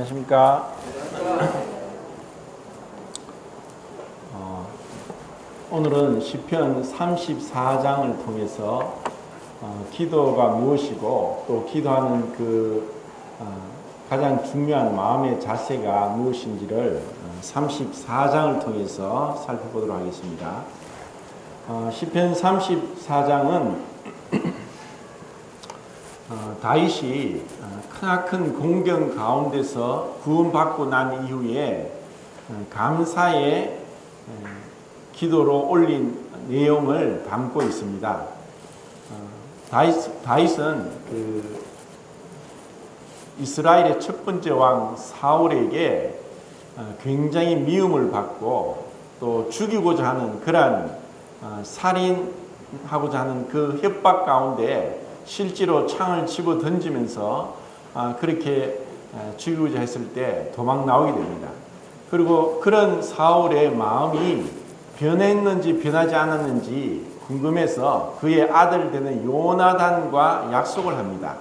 안녕하십니까. 오늘은 시편 34장을 통해서 기도가 무엇이고 또 기도하는 가장 중요한 마음의 자세가 무엇인지를 34장을 통해서 살펴보도록 하겠습니다. 시편 34장은 다윗이 크나큰 공경 가운데서 구원받고 난 이후에 감사의 기도로 올린 내용을 담고 있습니다. 다윗은 이스라엘의 첫 번째 왕 사울에게 굉장히 미움을 받고 또 죽이고자 하는 그러한 살인하고자 하는 그 협박 가운데 실제로 창을 집어 던지면서 그렇게 죽이고자 했을 때 도망 나오게 됩니다. 그리고 그런 사울의 마음이 변했는지 변하지 않았는지 궁금해서 그의 아들 되는 요나단과 약속을 합니다.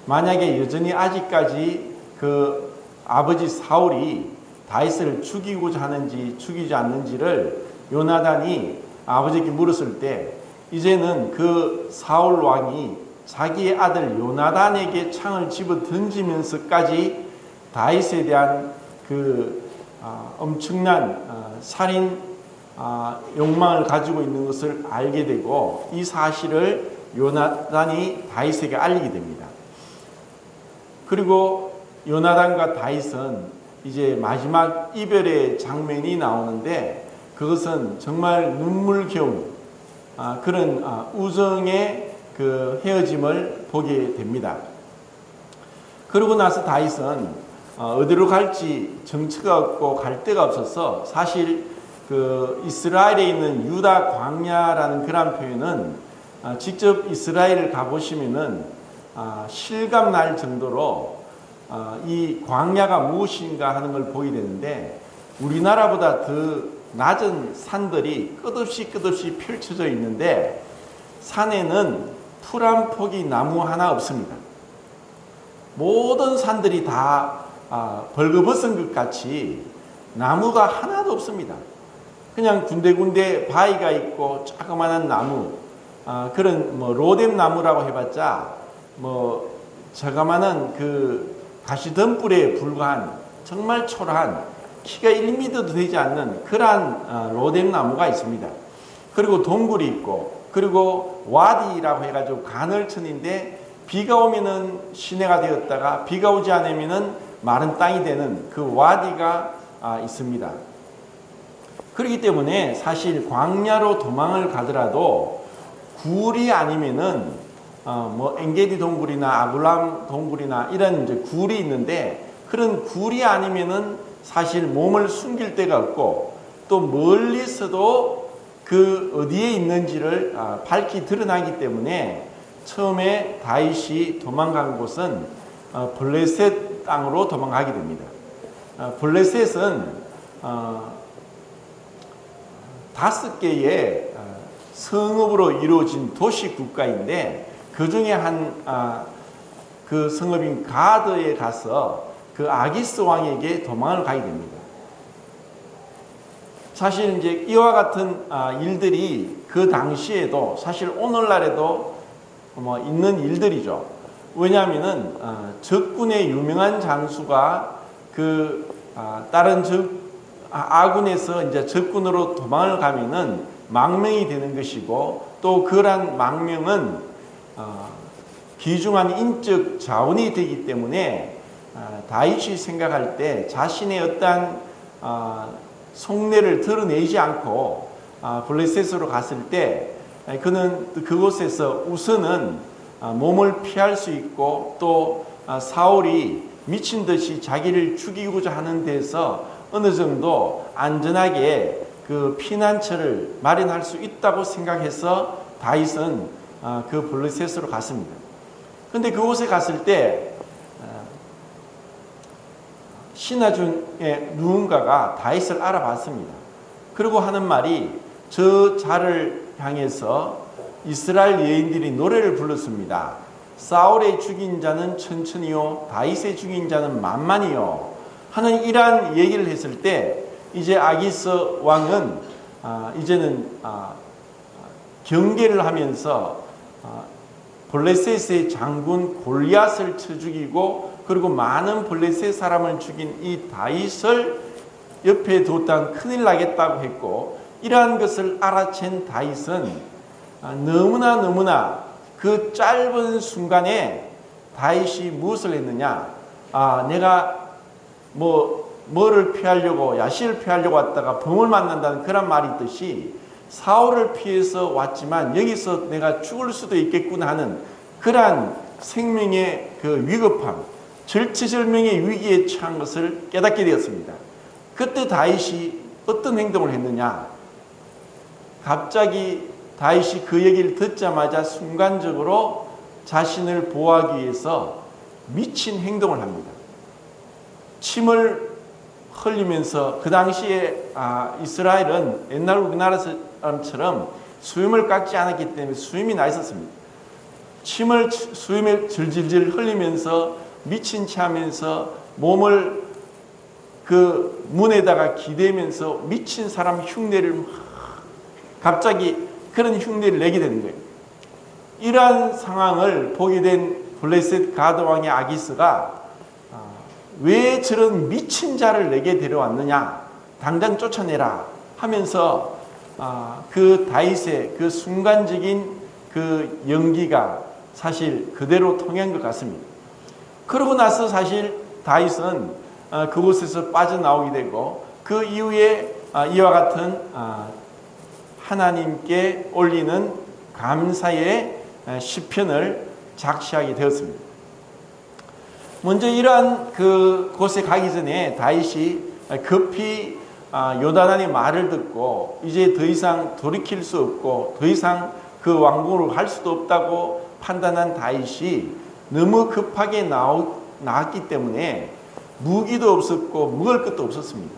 만약에 여전히 아직까지 그 아버지 사울이 다윗을 죽이고자 하는지 죽이지 않는지를 요나단이 아버지께 물었을 때 이제는 그 사울 왕이 자기의 아들 요나단에게 창을 집어 던지면서까지 다윗에 대한 엄청난 살인 욕망을 가지고 있는 것을 알게 되고 이 사실을 요나단이 다윗에게 알리게 됩니다. 그리고 요나단과 다윗은 이제 마지막 이별의 장면이 나오는데 그것은 정말 눈물겨운 그런 우정의 헤어짐을 보게 됩니다. 그러고 나서 다윗은 어디로 갈지 정처가 없고 갈 데가 없어서 사실 이스라엘에 있는 유다 광야라는 그런 표현은 직접 이스라엘을 가보시면은 실감 날 정도로 이 광야가 무엇인가 하는 걸 보게 되는데 우리나라보다 더 낮은 산들이 끝없이 펼쳐져 있는데 산에는 풀 한 폭이 나무 하나 없습니다. 모든 산들이 다 벌거벗은 것 같이 나무가 하나도 없습니다. 그냥 군데군데 바위가 있고 조그마한 나무, 그런 로뎀 나무라고 해봤자 저가만한 가시덤불에 불과한 정말 초라한 키가 1m도 되지 않는 그러한 로뎀 나무가 있습니다. 그리고 동굴이 있고 그리고 와디라고 해가지고 간헐천인데 비가 오면은 시내가 되었다가 비가 오지 않으면은 마른 땅이 되는 그 와디가 있습니다. 그렇기 때문에 사실 광야로 도망을 가더라도 굴이 아니면은 엔게디 동굴이나 아블람 동굴이나 이런 이제 굴이 있는데 그런 굴이 아니면은 사실 몸을 숨길 데가 없고 또 멀리서도 어디에 있는지를 밝히 드러나기 때문에 처음에 다윗이 도망간 곳은 블레셋 땅으로 도망가게 됩니다. 블레셋은 5개의 성읍으로 이루어진 도시 국가인데 그 중에 그 성읍인 가드에 가서 아기스 왕에게 도망을 가게 됩니다. 사실 이제 이와 같은 일들이 그 당시에도 사실 오늘날에도 있는 일들이죠. 왜냐하면은 적군의 유명한 장수가 다른 아군에서 이제 적군으로 도망을 가면은 망명이 되는 것이고 또 그러한 망명은 귀중한 인적 자원이 되기 때문에 다윗이 생각할 때 자신의 어떠한 속내를 드러내지 않고 블레셋으로 갔을 때 그는 그곳에서 우선은 몸을 피할 수 있고 또 사울이 미친 듯이 자기를 죽이고자 하는 데서 어느 정도 안전하게 피난처를 마련할 수 있다고 생각해서 다윗은 블레셋으로 갔습니다. 그런데 그곳에 갔을 때 신하 중에 누군가가 다윗을 알아봤습니다. 그리고 하는 말이 저 자를 향해서 이스라엘 여인들이 노래를 불렀습니다. 사울의 죽인 자는 천천히요 다윗의 죽인 자는 만만히요 하는 이러한 얘기를 했을 때 이제 아기스 왕은 이제는 경계를 하면서 블레셋의 장군 골리앗을 쳐 죽이고 그리고 많은 블레셋 사람을 죽인 이 다윗을 옆에 뒀다면 큰일 나겠다고 했고, 이러한 것을 알아챈 다윗은 너무나 그 짧은 순간에 다윗이 무엇을 했느냐, 내가 뭐를 피하려고, 야시를 피하려고 왔다가 범을 만난다는 그런 말이 있듯이 사울을 피해서 왔지만 여기서 내가 죽을 수도 있겠구나 하는 그러한 생명의 그 위급함, 절체절명의 위기에 처한 것을 깨닫게 되었습니다. 그때 다윗이 어떤 행동을 했느냐, 갑자기 다윗이 그 얘기를 듣자마자 순간적으로 자신을 보호하기 위해서 미친 행동을 합니다. 침을 흘리면서, 그 당시에 이스라엘은 옛날 우리나라 사람처럼 수염을 깎지 않았기 때문에 수염이 나 있었습니다. 수염을 질질질 흘리면서 미친 채 하면서 몸을 그 문에다가 기대면서 미친 사람 흉내를 갑자기 그런 흉내를 내게 되는 거예요. 이러한 상황을 보게 된 블레셋 가드 왕의 아기스가 왜 저런 미친 자를 내게 데려왔느냐, 당장 쫓아내라 하면서 그 다윗의 그 순간적인 그 연기가 사실 그대로 통한 것 같습니다. 그러고 나서 사실 다윗은 그곳에서 빠져나오게 되고, 그 이후에 이와 같은 하나님께 올리는 감사의 시편을 작시하게 되었습니다. 먼저 이러한 그 곳에 가기 전에 다윗이 급히 요나단의 말을 듣고 이제 더 이상 돌이킬 수 없고 더 이상 그 왕궁으로 갈 수도 없다고 판단한 다윗이 너무 급하게 나왔기 때문에 무기도 없었고 먹을 것도 없었습니다.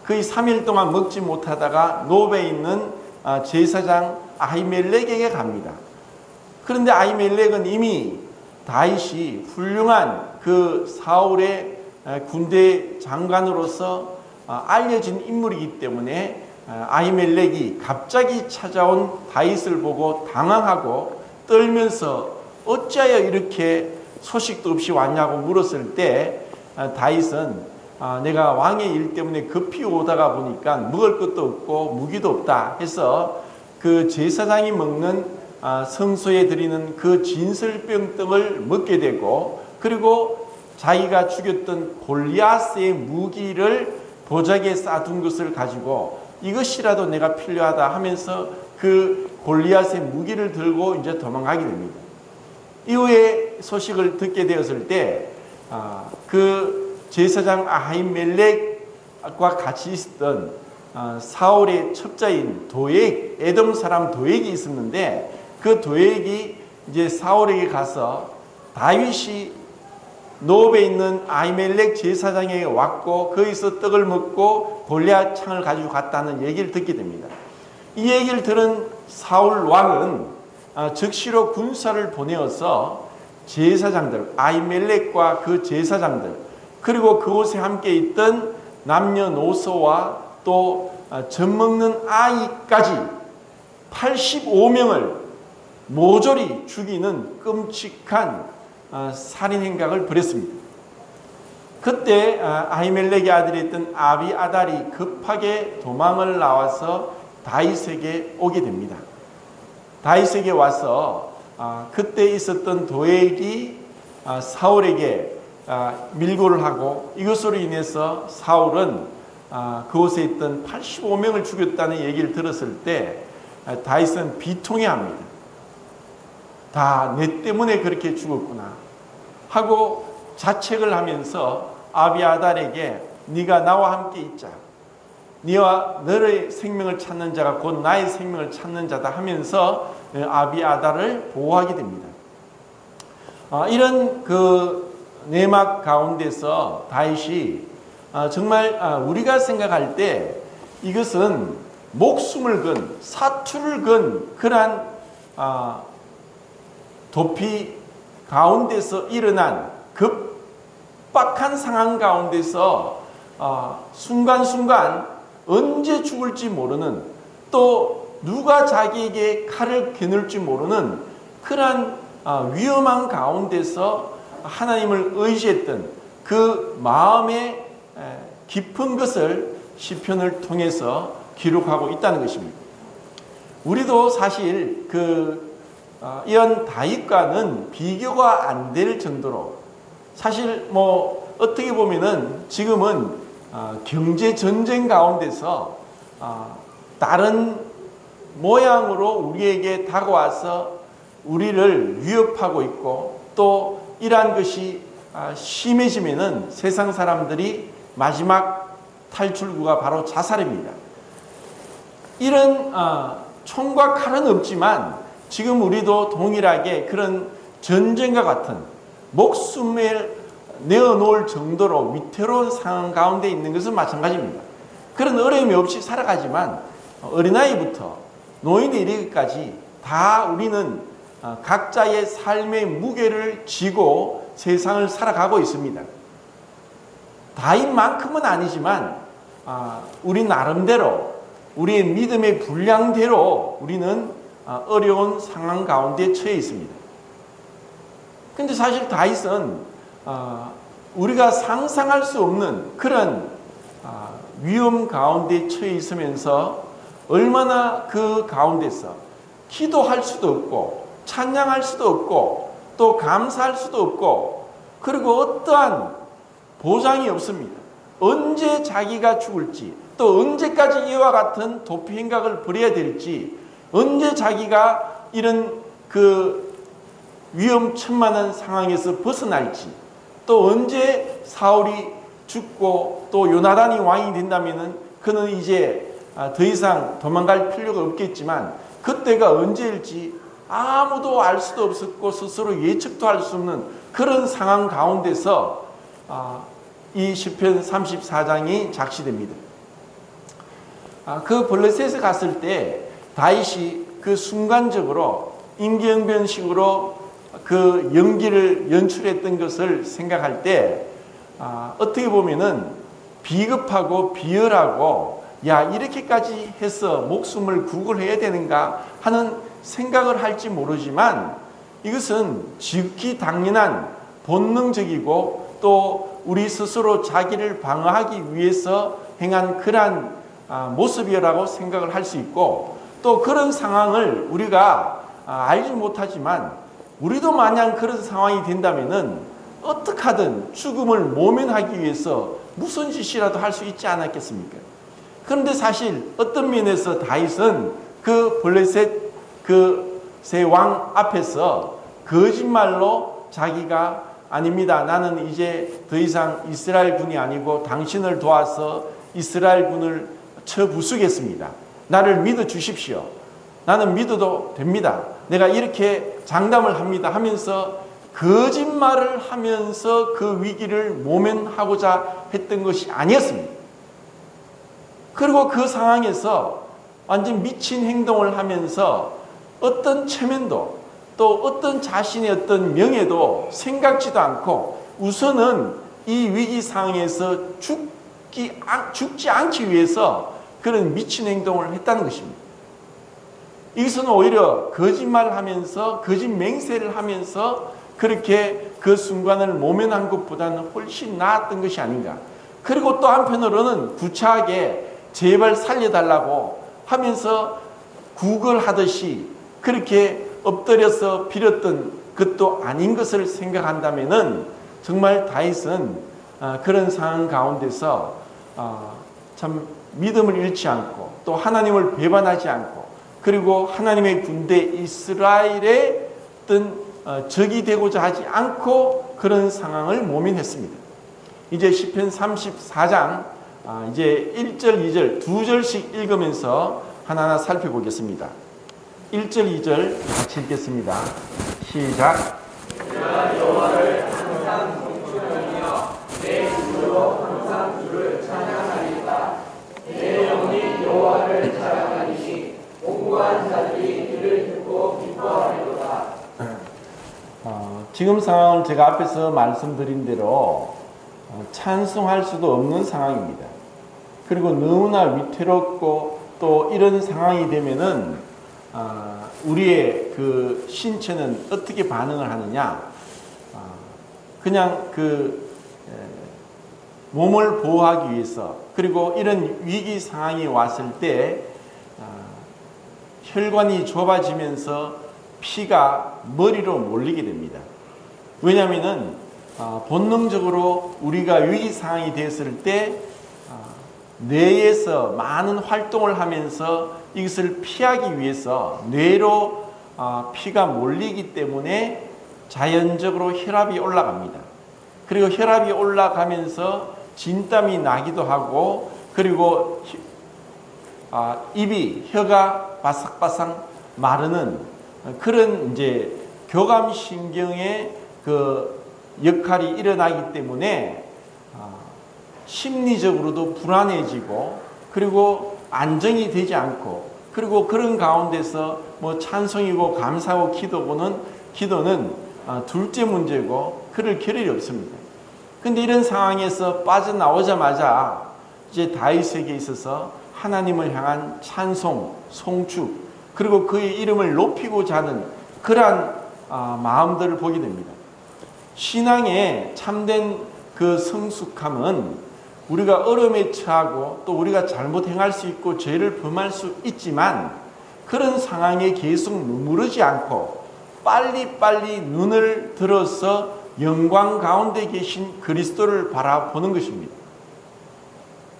거의 3일 동안 먹지 못하다가 노베에 있는 제사장 아히멜렉에게 갑니다. 그런데 아히멜렉은 이미 다윗이 훌륭한 그 사울의 군대 장관으로서 알려진 인물이기 때문에 아히멜렉이 갑자기 찾아온 다윗을 보고 당황하고 떨면서 어찌하여 이렇게 소식도 없이 왔냐고 물었을 때 다윗은 내가 왕의 일 때문에 급히 오다가 보니까 먹을 것도 없고 무기도 없다 해서 그 제사장이 먹는 성소에 드리는 그 진설병떡을 먹게 되고, 그리고 자기가 죽였던 골리앗의 무기를 보자기에 쌓아둔 것을 가지고 이것이라도 내가 필요하다 하면서 그 골리앗의 무기를 들고 이제 도망가게 됩니다. 이후에 소식을 듣게 되었을 때 그 제사장 아히멜렉과 같이 있었던 사울의 첩자인 도액, 에돔 사람 도액이 있었는데, 그 도액이 이제 사울에게 가서 다윗이 노브에 있는 아히멜렉 제사장에게 왔고 거기서 떡을 먹고 골리앗 창을 가지고 갔다는 얘기를 듣게 됩니다. 이 얘기를 들은 사울 왕은 즉시로 군사를 보내어서 제사장들, 아히멜렉과 그 제사장들, 그리고 그곳에 함께 있던 남녀노소와 또 젖 먹는 아이까지 85명을 모조리 죽이는 끔찍한 살인 행각을 벌였습니다. 그때 아히멜렉의 아들이었던 아비아달이 급하게 도망을 나와서 다윗에게 오게 됩니다. 다윗에게 와서 그때 있었던 도액이 사울에게 밀고를 하고 이것으로 인해서 사울은 그곳에 있던 85명을 죽였다는 얘기를 들었을 때 다윗은 비통해합니다. 다 내 때문에 그렇게 죽었구나 하고 자책을 하면서 아비아달에게 네가 나와 함께 있자, 네와 너의 생명을 찾는 자가 곧 나의 생명을 찾는 자다 하면서 아비아달을 보호하게 됩니다. 이런 그 내막 가운데서 다윗이 정말 우리가 생각할 때 이것은 목숨을 건, 사투를 건 그러한 도피 가운데서 일어난 급박한 상황 가운데서 순간순간 언제 죽을지 모르는, 또 누가 자기에게 칼을 겨눌지 모르는 그러한 위험한 가운데서 하나님을 의지했던 그 마음의 깊은 것을 시편을 통해서 기록하고 있다는 것입니다. 우리도 사실 이런 다윗과는 비교가 안 될 정도로, 사실 어떻게 보면은 지금은 경제 전쟁 가운데서 다른 모양으로 우리에게 다가와서 우리를 위협하고 있고, 또 이러한 것이 심해지면은 세상 사람들이 마지막 탈출구가 바로 자살입니다. 이런 총과 칼은 없지만 지금 우리도 동일하게 그런 전쟁과 같은 목숨을 내어놓을 정도로 위태로운 상황 가운데 있는 것은 마찬가지입니다. 그런 어려움이 없이 살아가지만 어린아이부터 노인에 이르기까지 다 우리는 각자의 삶의 무게를 지고 세상을 살아가고 있습니다. 다윗만큼은 아니지만 우리 나름대로 우리의 믿음의 분량대로 우리는 어려운 상황 가운데 처해 있습니다. 그런데 사실 다윗은 우리가 상상할 수 없는 그런 위험 가운데 처해 있으면서 얼마나 그 가운데서 기도할 수도 없고 찬양할 수도 없고 또 감사할 수도 없고, 그리고 어떠한 보장이 없습니다. 언제 자기가 죽을지, 또 언제까지 이와 같은 도피 행각을 벌여야 될지, 언제 자기가 이런 위험천만한 상황에서 벗어날지, 또 언제 사울이 죽고 또 요나단이 왕이 된다면은 그는 이제 더 이상 도망갈 필요가 없겠지만 그때가 언제일지 아무도 알 수도 없었고 스스로 예측도 할 수 없는 그런 상황 가운데서 이 시편 34장이 작시됩니다. 그 블레셋에 갔을 때 다윗이 그 순간적으로 임기응변식으로 그 연기를 연출했던 것을 생각할 때 어떻게 보면은 비겁하고 비열하고, 야, 이렇게까지 해서 목숨을 구걸해야 되는가 하는 생각을 할지 모르지만, 이것은 지극히 당연한 본능적이고 또 우리 스스로 자기를 방어하기 위해서 행한 그러한 모습이라고 생각을 할 수 있고, 또 그런 상황을 우리가 알지 못하지만 우리도 만약 그런 상황이 된다면은 어떻게 하든 죽음을 모면하기 위해서 무슨 짓이라도 할 수 있지 않았겠습니까? 그런데 사실 어떤 면에서 다윗은 그 블레셋 세 왕 앞에서 거짓말로 자기가 아닙니다, 나는 이제 더 이상 이스라엘 군이 아니고 당신을 도와서 이스라엘 군을 쳐 부수겠습니다. 나를 믿어 주십시오. 나는 믿어도 됩니다. 내가 이렇게 장담을 합니다 하면서 거짓말을 하면서 그 위기를 모면하고자 했던 것이 아니었습니다. 그리고 그 상황에서 완전 미친 행동을 하면서 어떤 체면도 또 어떤 자신의 어떤 명예도 생각지도 않고 우선은 이 위기 상황에서 죽지 않기 위해서 그런 미친 행동을 했다는 것입니다. 이것은 오히려 거짓말을 하면서 거짓 맹세를 하면서 그렇게 그 순간을 모면한 것보다는 훨씬 나았던 것이 아닌가. 그리고 또 한편으로는 구차하게 제발 살려달라고 하면서 구걸하듯이 그렇게 엎드려서 빌었던 것도 아닌 것을 생각한다면은 정말 다윗은 그런 상황 가운데서 참 믿음을 잃지 않고 또 하나님을 배반하지 않고, 그리고 하나님의 군대 이스라엘의 어떤 적이 되고자 하지 않고 그런 상황을 모면했습니다. 이제 시편 34장 이제 1절, 2절 두 절씩 읽으면서 하나하나 살펴보겠습니다. 1절, 2절 같이 읽겠습니다. 시작. 내가 여호와를 항상 경배하며 내 입으로 항상 주를 찬양하리이다. 내 영이 여호와를 찬양하리니 공고한 자들이 이를 듣고 기뻐하리로다. 지금 상황을 제가 앞에서 말씀드린 대로 찬송할 수도 없는 상황입니다. 그리고 너무나 위태롭고 또 이런 상황이 되면은 우리의 그 신체는 어떻게 반응을 하느냐? 그냥 몸을 보호하기 위해서, 그리고 이런 위기 상황이 왔을 때 혈관이 좁아지면서 피가 머리로 몰리게 됩니다. 왜냐하면은 본능적으로 우리가 위기 상황이 되었을 때 뇌에서 많은 활동을 하면서 이것을 피하기 위해서 뇌로 피가 몰리기 때문에 자연적으로 혈압이 올라갑니다. 그리고 혈압이 올라가면서 진땀이 나기도 하고, 그리고 입이, 혀가 바삭바삭 마르는 그런 이제 교감신경의 그 역할이 일어나기 때문에 심리적으로도 불안해지고, 그리고 안정이 되지 않고, 그리고 그런 가운데서 뭐 찬송이고 감사하고 기도는 둘째 문제고 그럴 겨를이 없습니다. 근데 이런 상황에서 빠져나오자마자 이제 다윗에게 있어서 하나님을 향한 찬송, 송축, 그리고 그의 이름을 높이고자 하는 그러한 마음들을 보게 됩니다. 신앙의 참된 그 성숙함은 우리가 어려움에 처하고 또 우리가 잘못 행할 수 있고 죄를 범할 수 있지만 그런 상황에 계속 머무르지 않고 빨리빨리 눈을 들어서 영광 가운데 계신 그리스도를 바라보는 것입니다.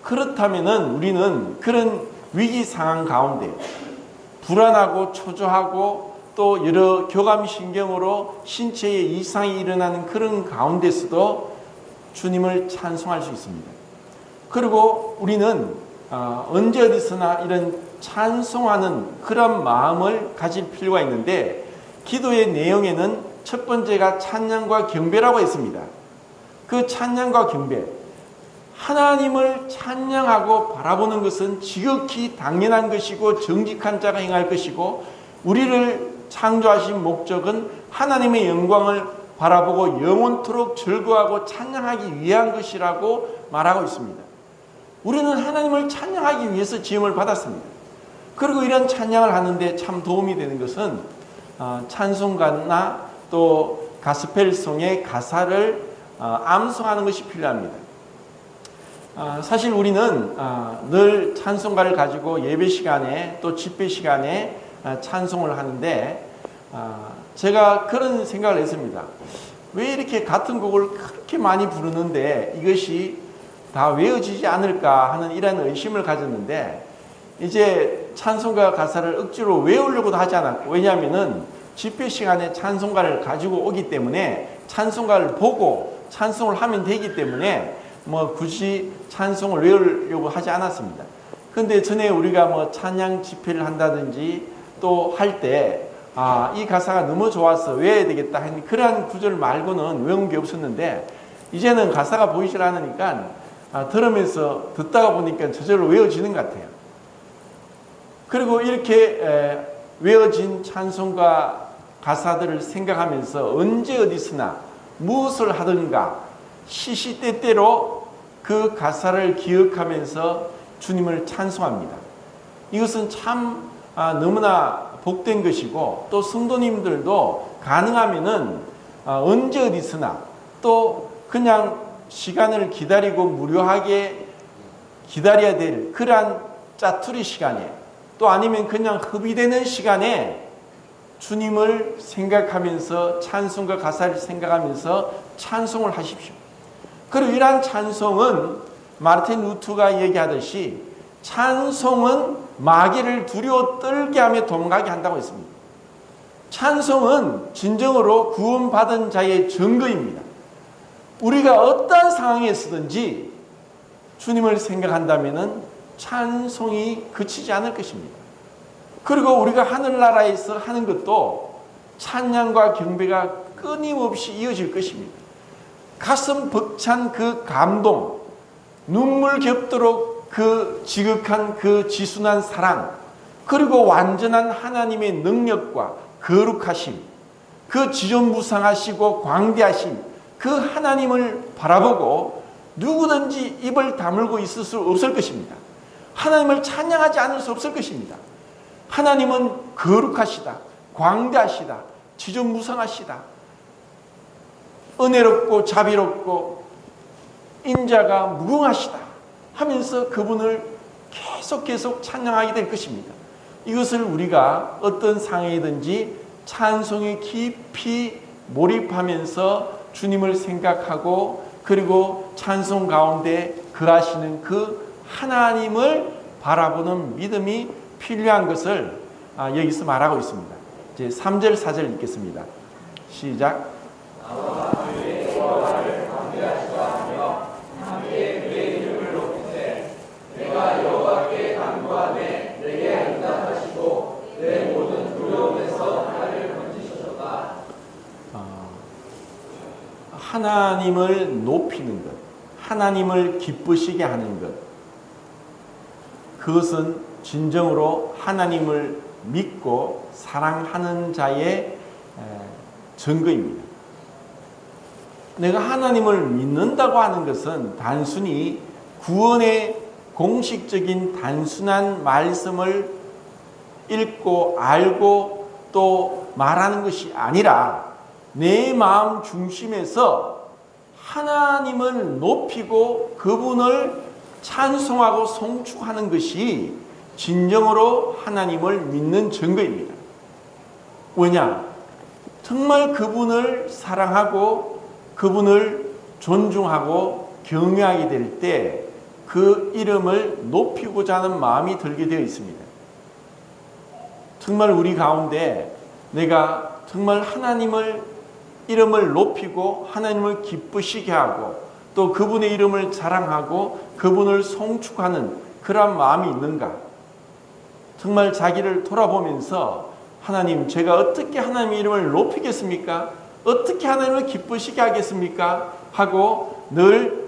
그렇다면은 우리는 그런 위기 상황 가운데 불안하고 초조하고 또 여러 교감신경으로 신체에 이상이 일어나는 그런 가운데서도 주님을 찬송할 수 있습니다. 그리고 우리는 언제 어디서나 이런 찬송하는 그런 마음을 가질 필요가 있는데, 기도의 내용에는 첫 번째가 찬양과 경배라고 했습니다. 그 찬양과 경배, 하나님을 찬양하고 바라보는 것은 지극히 당연한 것이고 정직한 자가 행할 것이고, 우리를 창조하신 목적은 하나님의 영광을 바라보고 영원토록 즐거워하고 찬양하기 위한 것이라고 말하고 있습니다. 우리는 하나님을 찬양하기 위해서 지음을 받았습니다. 그리고 이런 찬양을 하는데 참 도움이 되는 것은 찬송가나 또 가스펠송의 가사를 암송하는 것이 필요합니다. 사실 우리는 늘 찬송가를 가지고 예배 시간에 또 집회 시간에 찬송을 하는데, 제가 그런 생각을 했습니다. 왜 이렇게 같은 곡을 그렇게 많이 부르는데 이것이 다 외워지지 않을까 하는 이런 의심을 가졌는데, 이제 찬송가 가사를 억지로 외우려고도 하지 않았고, 왜냐하면은 집회 시간에 찬송가를 가지고 오기 때문에 찬송가를 보고 찬송을 하면 되기 때문에 뭐 굳이 찬송을 외우려고 하지 않았습니다. 근데 전에 우리가 뭐 찬양 집회를 한다든지 또 할 때 이 가사가 너무 좋아서 외워야 되겠다 하는 그러한 구절 말고는 외운 게 없었는데, 이제는 가사가 보이질 않으니까 들으면서 듣다가 보니까 저절로 외워지는 것 같아요. 그리고 이렇게 외워진 찬송가 가사들을 생각하면서 언제 어디서나 무엇을 하든가 시시때때로 그 가사를 기억하면서 주님을 찬송합니다. 이것은 참 너무나 복된 것이고, 또 성도님들도 가능하면은 언제 어디서나 또 그냥 시간을 기다리고 무료하게 기다려야 될 그러한 짜투리 시간에, 또 아니면 그냥 허비되는 시간에 주님을 생각하면서 찬송과 가사를 생각하면서 찬송을 하십시오. 그리고 이러한 찬송은 마르틴 루터가 얘기하듯이 찬송은 마귀를 두려워 떨게 하며 도망가게 한다고 했습니다. 찬송은 진정으로 구원받은 자의 증거입니다. 우리가 어떠한 상황에서든지 주님을 생각한다면 찬송이 그치지 않을 것입니다. 그리고 우리가 하늘나라에서 하는 것도 찬양과 경배가 끊임없이 이어질 것입니다. 가슴 벅찬 그 감동, 눈물 겹도록 그 지극한 그 지순한 사랑, 그리고 완전한 하나님의 능력과 거룩하심, 그 지존무상하시고 광대하심, 그 하나님을 바라보고 누구든지 입을 다물고 있을 수 없을 것입니다. 하나님을 찬양하지 않을 수 없을 것입니다. 하나님은 거룩하시다, 광대하시다, 지존무상하시다, 은혜롭고 자비롭고 인자가 무궁하시다 하면서 그분을 계속 찬양하게 될 것입니다. 이것을 우리가 어떤 상황이든지 찬송에 깊이 몰입하면서 주님을 생각하고 그리고 찬송 가운데 거하시는 그 하나님을 바라보는 믿음이 필요한 것을 여기서 말하고 있습니다. 이제 3절 4절 읽겠습니다. 시작. 하나님을 높이는 것, 하나님을 기쁘시게 하는 것, 그것은 진정으로 하나님을 믿고 사랑하는 자의 증거입니다. 내가 하나님을 믿는다고 하는 것은 단순히 구원의 공식적인 단순한 말씀을 읽고 알고 또 말하는 것이 아니라 내 마음 중심에서 하나님을 높이고 그분을 찬송하고 송축하는 것이 진정으로 하나님을 믿는 증거입니다. 왜냐? 정말 그분을 사랑하고 그분을 존중하고 경외하게 될 때 그 이름을 높이고자 하는 마음이 들게 되어 있습니다. 정말 우리 가운데 내가 정말 하나님을 이름을 높이고 하나님을 기쁘시게 하고 또 그분의 이름을 자랑하고 그분을 송축하는 그런 마음이 있는가? 정말 자기를 돌아보면서 하나님, 제가 어떻게 하나님의 이름을 높이겠습니까? 어떻게 하나님을 기쁘시게 하겠습니까? 하고 늘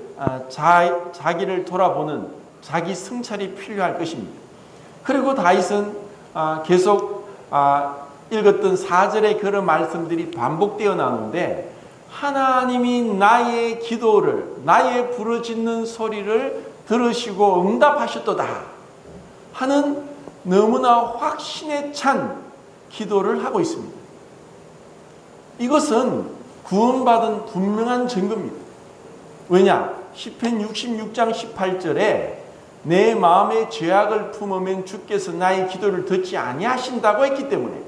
자기를 돌아보는 자기 성찰이 필요할 것입니다. 그리고 다윗은 계속 읽었던 4절의 그런 말씀들이 반복되어 나오는데 하나님이 나의 기도를, 나의 부르짖는 소리를 들으시고 응답하셨도다 하는 너무나 확신에 찬 기도를 하고 있습니다. 이것은 구원받은 분명한 증거입니다. 왜냐? 시편 66장 18절에 내 마음의 죄악을 품으면 주께서 나의 기도를 듣지 아니하신다고 했기 때문에,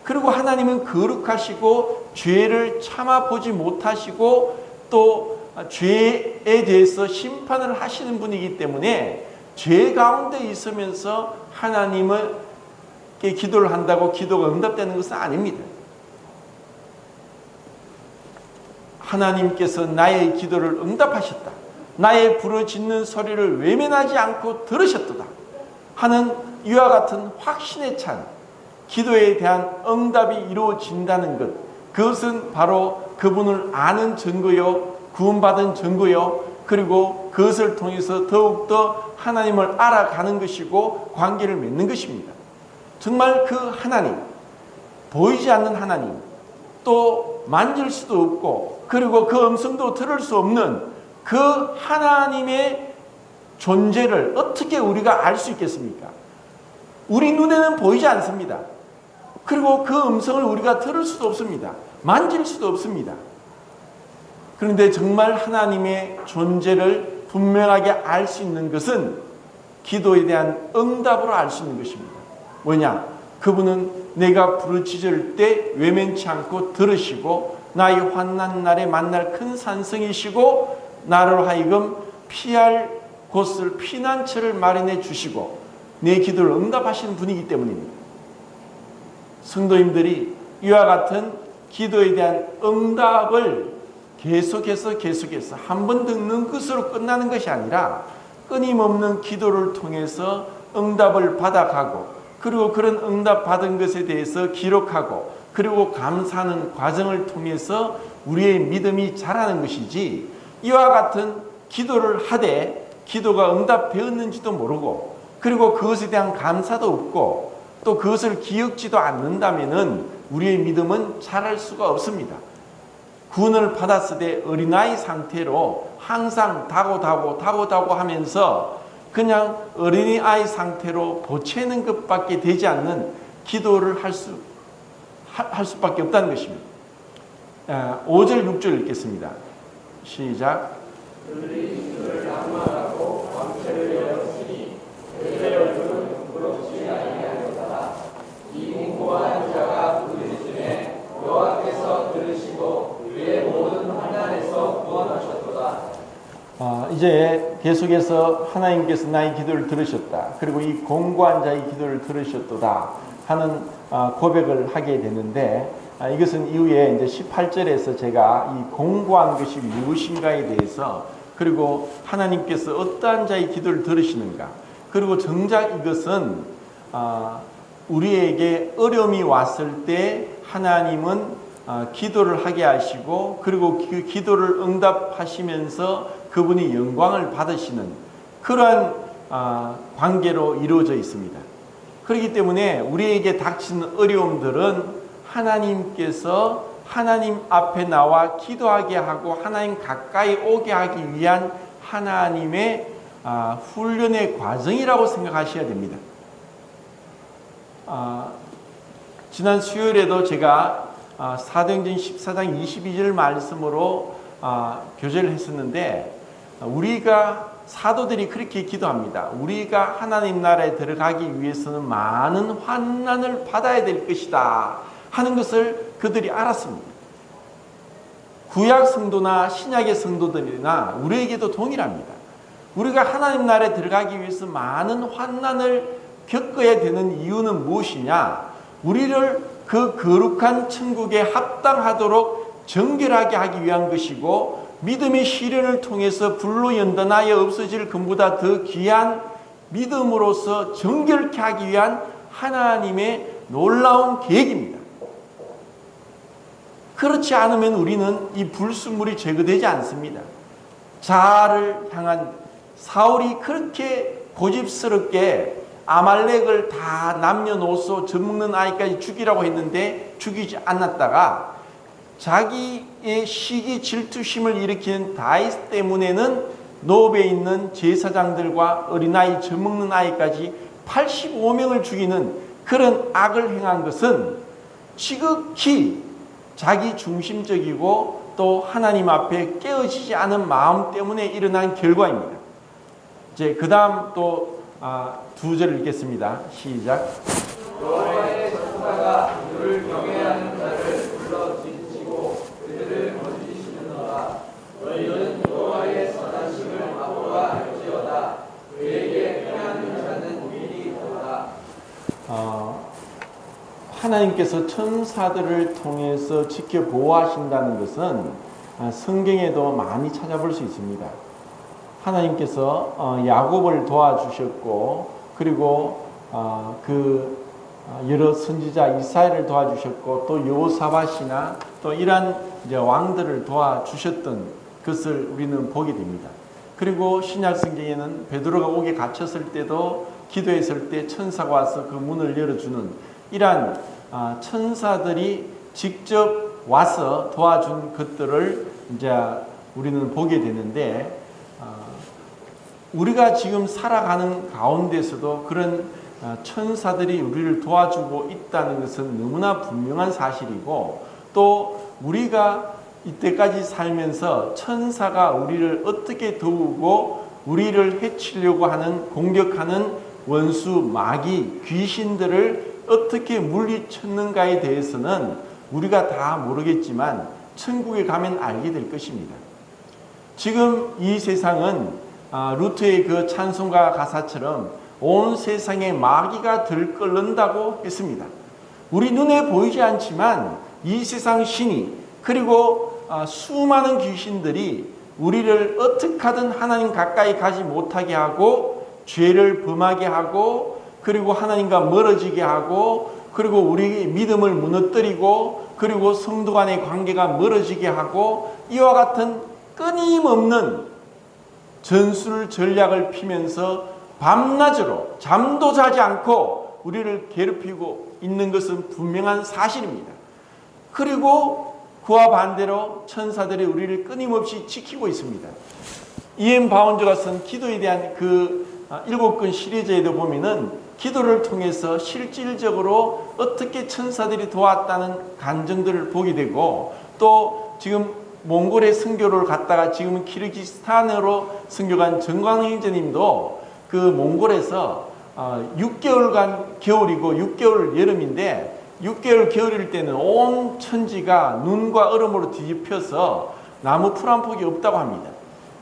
그리고 하나님은 거룩하시고 죄를 참아보지 못하시고 또 죄에 대해서 심판을 하시는 분이기 때문에 죄 가운데 있으면서 하나님께 기도를 한다고 기도가 응답되는 것은 아닙니다. 하나님께서 나의 기도를 응답하셨다, 나의 부르짖는 소리를 외면하지 않고 들으셨도다 하는 이와 같은 확신에 찬 기도에 대한 응답이 이루어진다는 것, 그것은 바로 그분을 아는 증거요, 구원받은 증거요, 그리고 그것을 통해서 더욱더 하나님을 알아가는 것이고 관계를 맺는 것입니다. 정말 그 하나님, 보이지 않는 하나님, 또 만질 수도 없고 그리고 그 음성도 들을 수 없는 그 하나님의 존재를 어떻게 우리가 알 수 있겠습니까? 우리 눈에는 보이지 않습니다. 그리고 그 음성을 우리가 들을 수도 없습니다. 만질 수도 없습니다. 그런데 정말 하나님의 존재를 분명하게 알 수 있는 것은 기도에 대한 응답으로 알 수 있는 것입니다. 왜냐? 그분은 내가 부르짖을 때 외면치 않고 들으시고 나의 환난 날에 만날 큰 산성이시고 나를 하여금 피할 곳을 피난처를 마련해 주시고 내 기도를 응답하시는 분이기 때문입니다. 성도님들이 이와 같은 기도에 대한 응답을 계속해서 한 번 듣는 것으로 끝나는 것이 아니라 끊임없는 기도를 통해서 응답을 받아가고 그리고 그런 응답 받은 것에 대해서 기록하고 그리고 감사하는 과정을 통해서 우리의 믿음이 자라는 것이지, 이와 같은 기도를 하되 기도가 응답되었는지도 모르고 그리고 그것에 대한 감사도 없고 또 그것을 기억지도 않는다면 우리의 믿음은 자랄 수가 없습니다. 구원을 받았을 때 어린아이 상태로 항상 다고 하면서 그냥 어린아이 상태로 보채는 것밖에 되지 않는 기도를 할 수밖에 없다는 것입니다. 5절 6절 읽겠습니다. 시작. 이제 계속해서 하나님께서 나의 기도를 들으셨다. 그리고 이 공고한 자의 기도를 들으셨도다 하는 고백을 하게 되는데, 이것은 이후에 이제 18절에서 제가 이 공고한 것이 무엇인가에 대해서, 그리고 하나님께서 어떠한 자의 기도를 들으시는가, 그리고 정작 이것은 우리에게 어려움이 왔을 때 하나님은 기도를 하게 하시고, 그리고 그 기도를 응답하시면서 그분이 영광을 받으시는 그러한 관계로 이루어져 있습니다. 그렇기 때문에 우리에게 닥치는 어려움들은 하나님께서 하나님 앞에 나와 기도하게 하고 하나님 가까이 오게 하기 위한 하나님의 훈련의 과정이라고 생각하셔야 됩니다. 지난 수요일에도 제가 사도행전 14장 22절 말씀으로 교제를 했었는데, 우리가 사도들이 그렇게 기도합니다. 우리가 하나님 나라에 들어가기 위해서는 많은 환난을 받아야 될 것이다 하는 것을 그들이 알았습니다. 구약 성도나 신약의 성도들이나 우리에게도 동일합니다. 우리가 하나님 나라에 들어가기 위해서 많은 환난을 겪어야 되는 이유는 무엇이냐? 우리를 그 거룩한 천국에 합당하도록 정결하게 하기 위한 것이고, 믿음의 시련을 통해서 불로 연단하여 없어질 것보다 더 귀한 믿음으로서 정결케 하기 위한 하나님의 놀라운 계획입니다. 그렇지 않으면 우리는 이 불순물이 제거되지 않습니다. 자아를 향한 사울이 그렇게 고집스럽게 아말렉을 다 남녀노소 젖먹는 아이까지 죽이라고 했는데 죽이지 않았다가, 자기의 시기 질투심을 일으키는 다윗 때문에는 노베에 있는 제사장들과 어린아이 젖먹는 아이까지 85명을 죽이는 그런 악을 행한 것은 지극히 자기 중심적이고 또 하나님 앞에 깨어지지 않은 마음 때문에 일어난 결과입니다. 이제 그 다음 또 두 절을 읽겠습니다. 시작. 여호와의 천사가 그를 경외하는 자를 불러 진치고 그들을 건지시는도다. 너희는 여호와의 선하심을 맛보아 알지어다. 그에게 평하는 자는 미리 있도다. 하나님께서 천사들을 통해서 지켜 보호하신다는 것은 성경에도 많이 찾아볼 수 있습니다. 하나님께서 야곱을 도와주셨고, 그리고 여러 선지자 이사야를 도와주셨고, 또 여호사밧이나 또 이러한 왕들을 도와주셨던 것을 우리는 보게 됩니다. 그리고 신약 성경에는 베드로가 옥에 갇혔을 때도 기도했을 때 천사가 와서 그 문을 열어주는 이러한 천사들이 직접 와서 도와준 것들을 이제 우리는 보게 되는데, 우리가 지금 살아가는 가운데서도 그런 천사들이 우리를 도와주고 있다는 것은 너무나 분명한 사실이고, 또 우리가 이때까지 살면서 천사가 우리를 어떻게 도우고 우리를 해치려고 하는 공격하는 원수, 마귀, 귀신들을 어떻게 물리쳤는가에 대해서는 우리가 다 모르겠지만 천국에 가면 알게 될 것입니다. 지금 이 세상은 루트의 그 찬송가 가사처럼 온 세상에 마귀가 들끓는다고 했습니다. 우리 눈에 보이지 않지만 이 세상 신이, 그리고 수많은 귀신들이 우리를 어떻게 하든 하나님 가까이 가지 못하게 하고, 죄를 범하게 하고, 그리고 하나님과 멀어지게 하고, 그리고 우리의 믿음을 무너뜨리고, 그리고 성도 간의 관계가 멀어지게 하고, 이와 같은 끊임없는 전술 전략을 피면서 밤낮으로 잠도 자지 않고 우리를 괴롭히고 있는 것은 분명한 사실입니다. 그리고 그와 반대로 천사들이 우리를 끊임없이 지키고 있습니다. 이엠 바운저가 쓴 기도에 대한 그 7권 시리즈에도 보면은 기도를 통해서 실질적으로 어떻게 천사들이 도왔다는 간증들을 보게 되고, 또 지금 몽골에 선교를 갔다가 지금은 키르기스탄으로 선교간 정광행제님도 그 몽골에서 6개월간 겨울이고 6개월 여름인데, 6개월 겨울일 때는 온 천지가 눈과 얼음으로 뒤집혀서 나무 풀 한 폭이 없다고 합니다.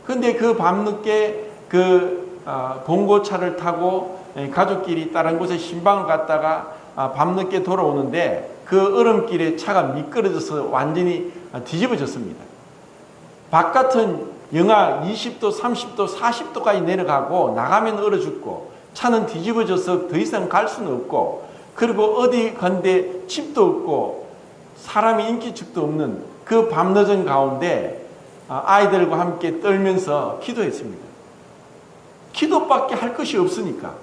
그런데 그 밤늦게 그 봉고차를 타고 가족끼리 다른 곳에 신방을 갔다가 밤늦게 돌아오는데, 그 얼음길에 차가 미끄러져서 완전히 뒤집어졌습니다. 바깥은 영하 20도, 30도, 40도까지 내려가고 나가면 얼어 죽고, 차는 뒤집어져서 더 이상 갈 수는 없고, 그리고 어디 간데 집도 없고 사람이 인기척도 없는 그 밤늦은 가운데 아이들과 함께 떨면서 기도했습니다. 기도밖에 할 것이 없으니까,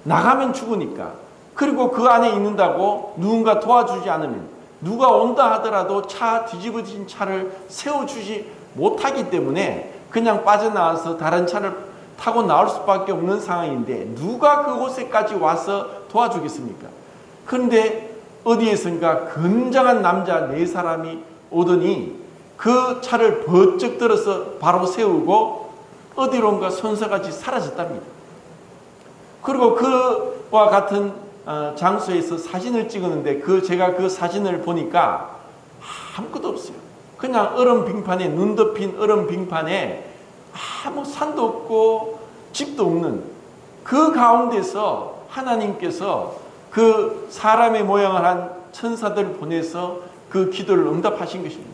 나가면 죽으니까, 그리고 그 안에 있는다고 누군가 도와주지 않으면, 누가 온다 하더라도 차 뒤집어진 차를 세워주지 못하기 때문에 그냥 빠져나와서 다른 차를 타고 나올 수밖에 없는 상황인데, 누가 그곳에까지 와서 도와주겠습니까? 그런데 어디에선가 건장한 남자 4사람이 오더니 그 차를 번쩍 들어서 바로 세우고 어디론가 손석같이 사라졌답니다. 그리고 그와 같은 장소에서 사진을 찍었는데, 제가 그 사진을 보니까 아무것도 없어요. 그냥 얼음 빙판에, 눈 덮인 얼음 빙판에 아무 산도 없고 집도 없는 그 가운데서 하나님께서 그 사람의 모양을 한 천사들을 보내서 그 기도를 응답하신 것입니다.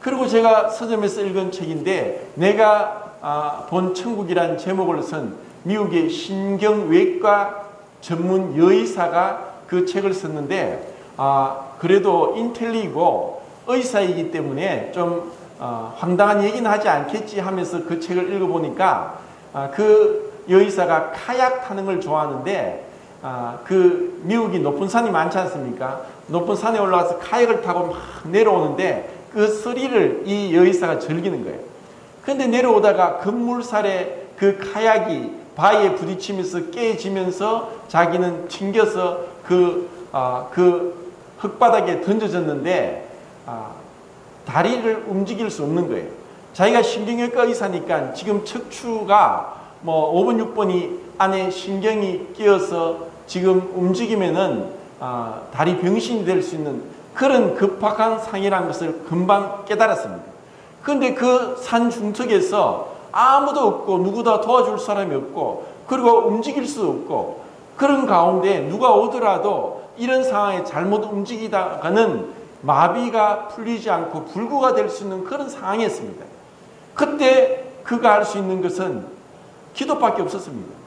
그리고 제가 서점에서 읽은 책인데, 내가 본 천국이라는 제목을 쓴 미국의 신경외과 전문 여의사가 그 책을 썼는데, 그래도 인텔리고 의사이기 때문에 좀 황당한 얘기는 하지 않겠지 하면서 그 책을 읽어보니까, 그 여의사가 카약 타는 걸 좋아하는데, 그 미국이 높은 산이 많지 않습니까? 높은 산에 올라가서 카약을 타고 막 내려오는데 그 소리를 이 여의사가 즐기는 거예요. 그런데 내려오다가 급물살에 그 카약이 바위에 부딪히면서 깨지면서 자기는 튕겨서 그 흙바닥에 던져졌는데 다리를 움직일 수 없는 거예요. 자기가 신경외과 의사니까 지금 척추가 뭐 5번, 6번이 안에 신경이 끼어서 지금 움직이면은 다리 병신이 될 수 있는 그런 급박한 상이라는 것을 금방 깨달았습니다. 그런데 그 산 중턱에서 아무도 없고 누구도 도와줄 사람이 없고, 그리고 움직일 수 없고, 그런 가운데 누가 오더라도 이런 상황에 잘못 움직이다가는 마비가 풀리지 않고 불구가 될 수 있는 그런 상황이었습니다. 그때 그가 할 수 있는 것은 기도밖에 없었습니다.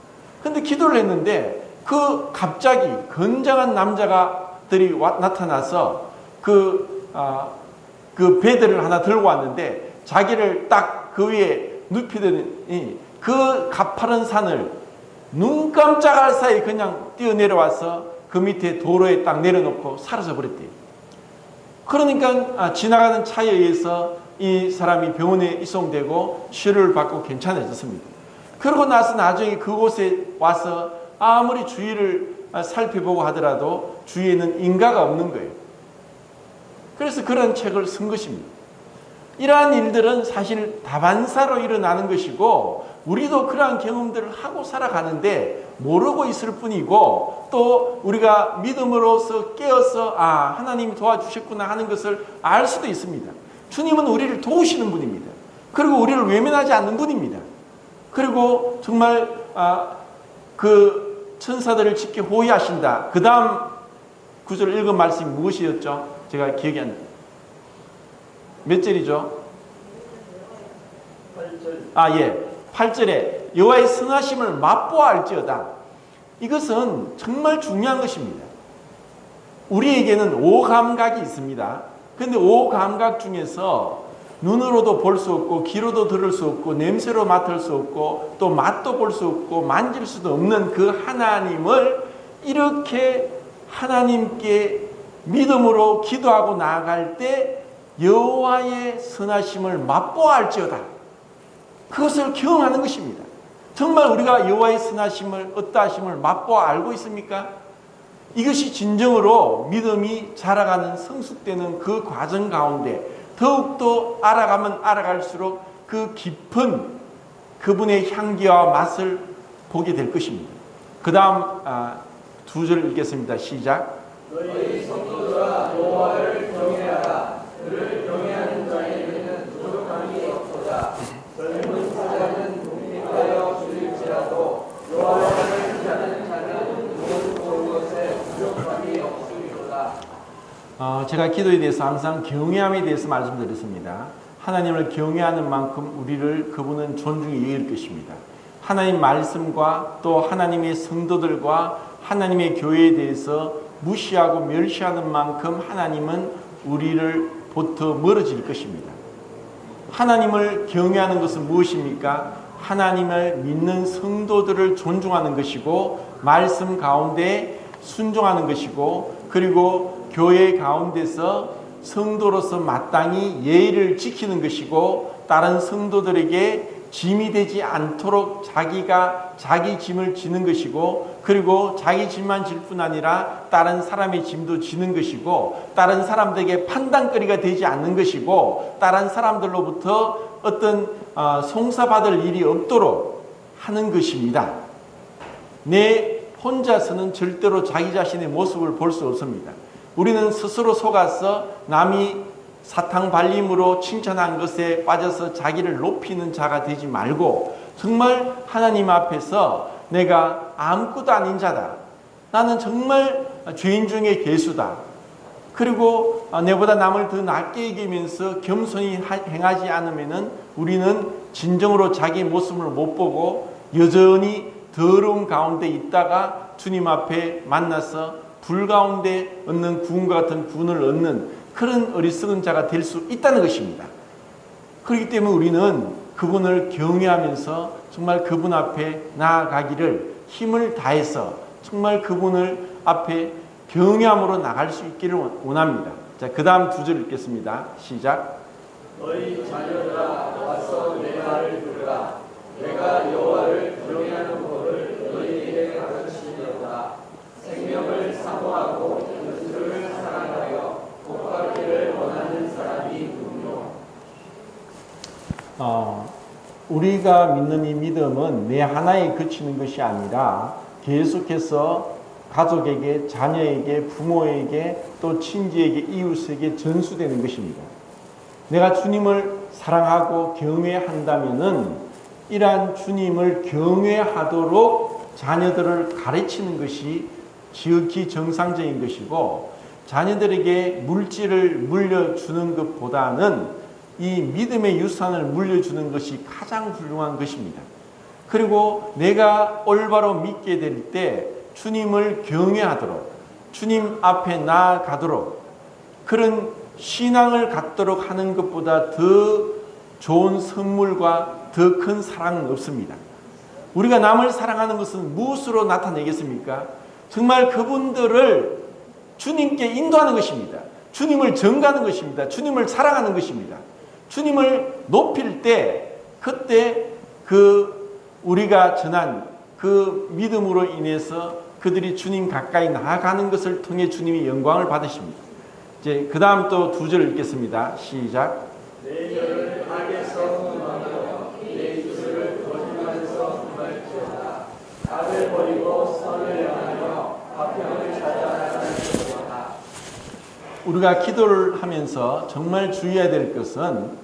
근데 기도를 했는데 그 갑자기 건장한 남자들이 나타나서 그 베드를 하나 들고 왔는데, 자기를 딱 그 위에 눕히더니 그 가파른 산을 눈 깜짝할 사이 그냥 뛰어내려와서 그 밑에 도로에 딱 내려놓고 사라져 버렸대요. 그러니까 지나가는 차에 의해서 이 사람이 병원에 이송되고 치료를 받고 괜찮아졌습니다. 그러고 나서 나중에 그곳에 와서 아무리 주위를 살펴보고 하더라도 주위에는 인가가 없는 거예요. 그래서 그런 책을 쓴 것입니다. 이러한 일들은 사실 다반사로 일어나는 것이고, 우리도 그러한 경험들을 하고 살아가는데 모르고 있을 뿐이고, 또 우리가 믿음으로서 깨어서 하나님이 도와주셨구나 하는 것을 알 수도 있습니다. 주님은 우리를 도우시는 분입니다. 그리고 우리를 외면하지 않는 분입니다. 그리고 정말 그 천사들을 지켜 호위하신다. 그 다음 구절 읽은 말씀이 무엇이었죠? 제가 기억이 안 나요. 몇 절이죠? 8절. 8절에 여호와의 선하심을 맛보아 알지어다. 이것은 정말 중요한 것입니다. 우리에게는 오감각이 있습니다. 그런데 오감각 중에서 눈으로도 볼 수 없고, 귀로도 들을 수 없고, 냄새로 맡을 수 없고, 또 맛도 볼 수 없고, 만질 수도 없는 그 하나님을 이렇게 하나님께 믿음으로 기도하고 나아갈 때 여호와의 선하심을 맛보아할지어다. 그것을 경험하는 것입니다. 정말 우리가 여호와의 선하심을, 어떠하심을 맛보아 알고 있습니까? 이것이 진정으로 믿음이 자라가는, 성숙되는 그 과정 가운데 더욱더 알아가면 알아갈수록 그 깊은 그분의 향기와 맛을 보게 될 것입니다. 그 다음 2절 읽겠습니다. 시작. 너희 성도들아 여호와를 경외하라. 그를 경외하는 자에게는 부족함이 없도다. 젊은 사자는 독립하여 줄일지라도 여호와를 찾는 자는 모든 것에 부족함이 없으리로다. 제가 기도에 대해서 항상 경외함에 대해서 말씀드렸습니다. 하나님을 경외하는 만큼 우리를 그분은 존중히 여길 것입니다. 하나님 말씀과 또 하나님의 성도들과 하나님의 교회에 대해서 무시하고 멸시하는 만큼 하나님은 우리를부터 멀어질 것입니다. 하나님을 경외하는 것은 무엇입니까? 하나님을 믿는 성도들을 존중하는 것이고 말씀 가운데 순종하는 것이고 그리고 교회 가운데서 성도로서 마땅히 예의를 지키는 것이고 다른 성도들에게 짐이 되지 않도록 자기가 자기 짐을 지는 것이고 그리고 자기 짐만 질 뿐 아니라 다른 사람의 짐도 지는 것이고 다른 사람들에게 판단거리가 되지 않는 것이고 다른 사람들로부터 어떤 송사받을 일이 없도록 하는 것입니다. 내 혼자서는 절대로 자기 자신의 모습을 볼 수 없습니다. 우리는 스스로 속아서 남이 사탕 발림으로 칭찬한 것에 빠져서 자기를 높이는 자가 되지 말고 정말 하나님 앞에서 내가 아무것도 아닌 자다. 나는 정말 죄인 중에 괴수다. 그리고 내보다 남을 더 낮게 여기면서 겸손히 행하지 않으면은 우리는 진정으로 자기 모습을 못 보고 여전히 더러움 가운데 있다가 주님 앞에 만나서 불 가운데 얻는 구원과 같은 구원을 얻는 그런 어리석은 자가 될 수 있다는 것입니다. 그렇기 때문에 우리는 그분을 경외하면서 정말 그분 앞에 나아가기를 힘을 다해서 정말 그분을 앞에 경외함으로 나갈 수 있기를 원합니다. 자, 그 다음 2절 읽겠습니다. 시작. 너희 자녀들아 와서 내 말을 들으라. 내가 여호와를 경외하는 법을 너희에게 가르치리로다. 생명을 사모하고 연수를 사랑하여 복받기를 원하는 사람이 누구요? 우리가 믿는 이 믿음은 내 하나에 그치는 것이 아니라 계속해서 가족에게, 자녀에게, 부모에게, 또 친지에게, 이웃에게 전수되는 것입니다. 내가 주님을 사랑하고 경외한다면은 이러한 주님을 경외하도록 자녀들을 가르치는 것이 지극히 정상적인 것이고 자녀들에게 물질을 물려주는 것보다는 이 믿음의 유산을 물려주는 것이 가장 훌륭한 것입니다. 그리고 내가 올바로 믿게 될 때 주님을 경외하도록 주님 앞에 나아가도록 그런 신앙을 갖도록 하는 것보다 더 좋은 선물과 더 큰 사랑은 없습니다. 우리가 남을 사랑하는 것은 무엇으로 나타내겠습니까? 정말 그분들을 주님께 인도하는 것입니다. 주님을 전가하는 것입니다. 주님을 사랑하는 것입니다. 주님을 높일 때 그때 우리가 전한 그 믿음으로 인해서 그들이 주님 가까이 나아가는 것을 통해 주님이 영광을 받으십니다. 이제 그 다음 또 2절 읽겠습니다. 시작. 내 열을 악에서 흥하며 내 입술을 거짓말에서 흥할지어다. 악을 버리고 선을 행하며 화평을 찾아나가는 우리가 기도를 하면서 정말 주의해야 될 것은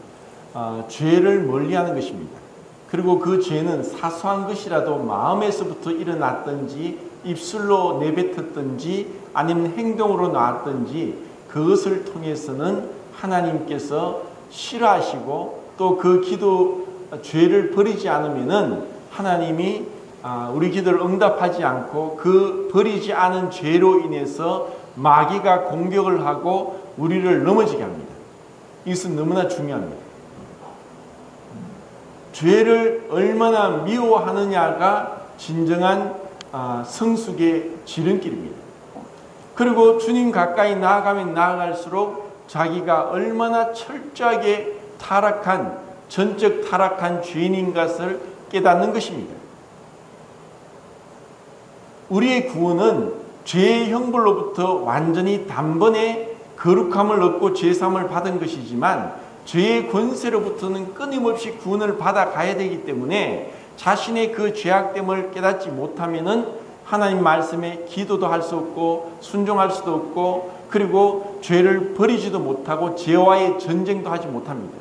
죄를 멀리하는 것입니다. 그리고 그 죄는 사소한 것이라도 마음에서부터 일어났든지 입술로 내뱉었든지 아니면 행동으로 나왔든지 그것을 통해서는 하나님께서 싫어하시고 또 그 죄를 버리지 않으면은 하나님이 우리 기도를 응답하지 않고 그 버리지 않은 죄로 인해서 마귀가 공격을 하고 우리를 넘어지게 합니다. 이것은 너무나 중요합니다. 죄를 얼마나 미워하느냐가 진정한 성숙의 지름길입니다. 그리고 주님 가까이 나아가면 나아갈수록 자기가 얼마나 철저하게 타락한, 전적 타락한 죄인인 것을 깨닫는 것입니다. 우리의 구원은 죄의 형벌로부터 완전히 단번에 거룩함을 얻고 죄사함을 받은 것이지만 죄의 권세로부터는 끊임없이 구원을 받아가야 되기 때문에 자신의 그 죄악됨을 깨닫지 못하면은 하나님 말씀에 기도도 할 수 없고 순종할 수도 없고 그리고 죄를 버리지도 못하고 죄와의 전쟁도 하지 못합니다.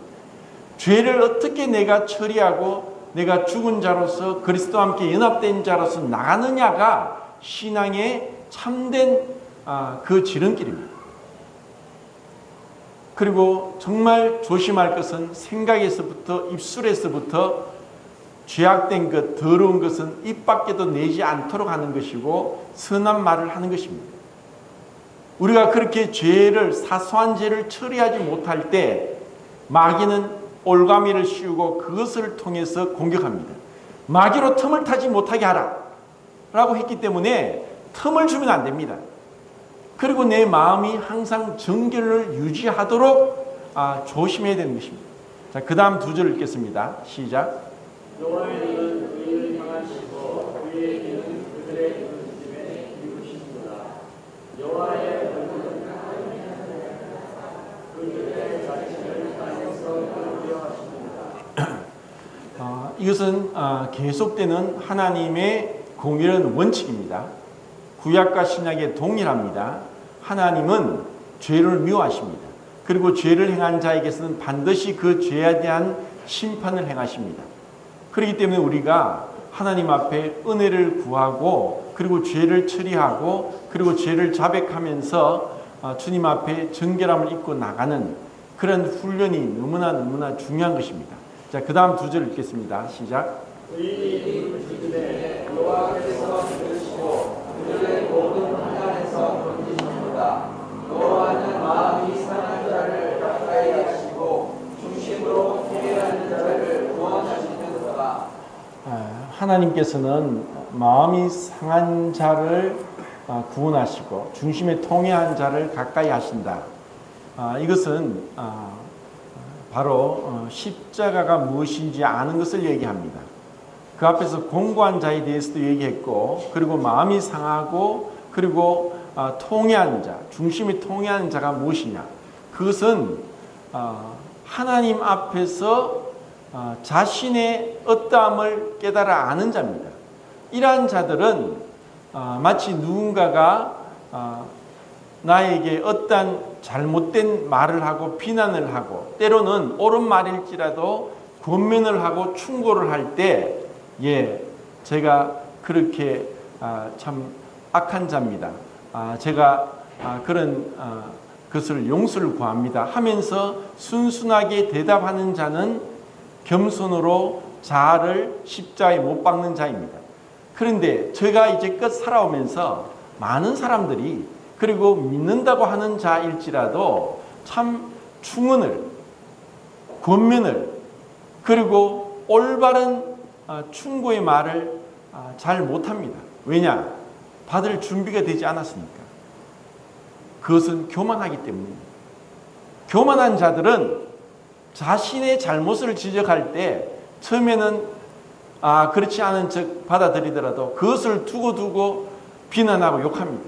죄를 어떻게 내가 처리하고 내가 죽은 자로서 그리스도와 함께 연합된 자로서 나가느냐가 신앙의 참된 그 지름길입니다. 그리고 정말 조심할 것은 생각에서부터 입술에서부터 죄악된 것, 더러운 것은 입 밖에도 내지 않도록 하는 것이고 선한 말을 하는 것입니다. 우리가 그렇게 죄를, 사소한 죄를 처리하지 못할 때 마귀는 올가미를 씌우고 그것을 통해서 공격합니다. 마귀로 틈을 타지 못하게 하라 라고 했기 때문에 틈을 주면 안 됩니다. 그리고 내 마음이 항상 정결을 유지하도록 조심해야 되는 것입니다. 자, 그 다음 두 절 읽겠습니다. 시작. 여호와의 눈은 의인을 향하시고 그의 귀는 그들의 눈집에 기울이시도다. 여호와의 얼굴은 그들의 자신을 땅에서 공개하십니다. 이것은 계속되는 하나님의 공의로운 원칙입니다. 구약과 신약에 동일합니다. 하나님은 죄를 미워하십니다. 그리고 죄를 행한 자에게서는 반드시 그 죄에 대한 심판을 행하십니다. 그렇기 때문에 우리가 하나님 앞에 은혜를 구하고 그리고 죄를 처리하고 그리고 죄를 자백하면서 주님 앞에 정결함을 입고 나가는 그런 훈련이 너무나 중요한 것입니다. 자, 그 다음 두 절 읽겠습니다. 시작. 의인이 물지근에 여호와께서 들으시고 그들의 모든 환난에서 건지십니다. 여호와는 마음이 상한 자를 가까이 하시고 중심으로 회개하는 자를 구원하시는도다. 하나님께서는 마음이 상한 자를 구원하시고 중심에 통회한 자를 가까이 하신다. 이것은 바로 십자가가 무엇인지 아는 것을 얘기합니다. 그 앞에서 공고한 자에 대해서도 얘기했고 그리고 마음이 상하고 그리고 통회한 자, 중심이 통회한 자가 무엇이냐. 그것은 하나님 앞에서 자신의 어떠함을 깨달아 아는 자입니다. 이러한 자들은 마치 누군가가 나에게 어떠한 잘못된 말을 하고 비난을 하고 때로는 옳은 말일지라도 권면을 하고 충고를 할 때 제가 그렇게 참 악한 자입니다. 제가 그런 것을 용서를 구합니다 하면서 순순하게 대답하는 자는 겸손으로 자아를 십자가에 못 박는 자입니다. 그런데 제가 이제껏 살아오면서 많은 사람들이 그리고 믿는다고 하는 자일지라도 참 충언을, 권면을 그리고 올바른 충고의 말을 잘 못합니다. 왜냐? 받을 준비가 되지 않았으니까. 그것은 교만하기 때문입니다. 교만한 자들은 자신의 잘못을 지적할 때 처음에는 그렇지 않은 척 받아들이더라도 그것을 두고 비난하고 욕합니다.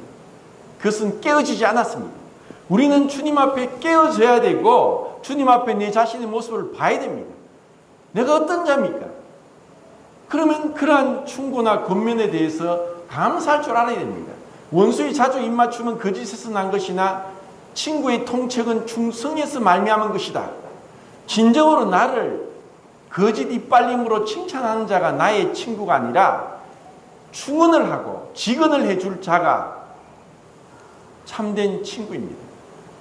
그것은 깨어지지 않았습니다. 우리는 주님 앞에 깨어져야 되고 주님 앞에 내 자신의 모습을 봐야 됩니다. 내가 어떤 자입니까? 그러면 그러한 충고나 권면에 대해서 감사할 줄 알아야 됩니다. 원수의 자주 입맞춤은 거짓에서 난 것이나 친구의 통책은 충성에서 말미암은 것이다. 진정으로 나를 거짓 이빨림으로 칭찬하는 자가 나의 친구가 아니라 충언을 하고 직언을 해줄 자가 참된 친구입니다.